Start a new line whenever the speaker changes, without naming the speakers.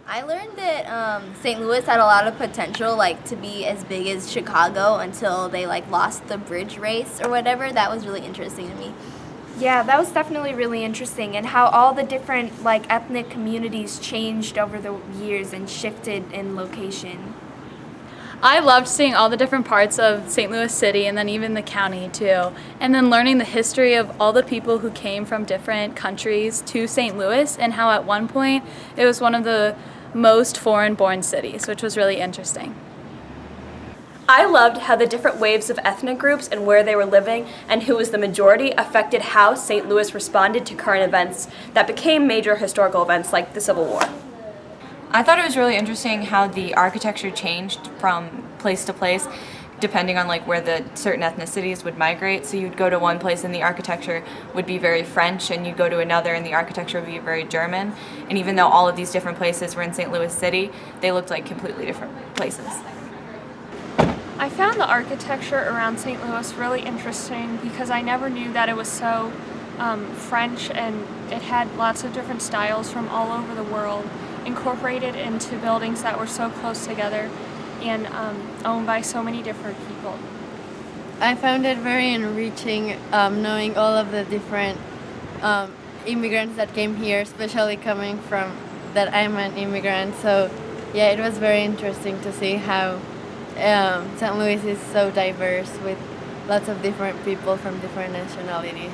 I learned that St. Louis had a lot of potential, like to be as big as Chicago until they like lost the bridge race or whatever. That was really interesting to me.
Yeah, that was definitely really interesting, and how all the different like ethnic communities changed over the years and shifted in location.
I loved seeing all the different parts of St. Louis City and then even the county too. And then learning the history of all the people who came from different countries to St. Louis and how at one point it was one of the most foreign-born cities, which was really interesting.
I loved how the different waves of ethnic groups and where they were living and who was the majority affected how St. Louis responded to current events that became major historical events like the Civil War.
I thought it was really interesting how the architecture changed from place to place depending on like where the certain ethnicities would migrate. So you'd go to one place and the architecture would be very French, and you'd go to another and the architecture would be very German. And even though all of these different places were in St. Louis City, they looked like completely different places.
I found the architecture around St. Louis really interesting because I never knew that it was so French, and it had lots of different styles from all over the world incorporated into buildings that were so close together and owned by so many different people.
I found it very enriching knowing all of the different immigrants that came here, especially coming from that I'm an immigrant. So yeah, it was very interesting to see how St. Louis is so diverse with lots of different people from different nationalities.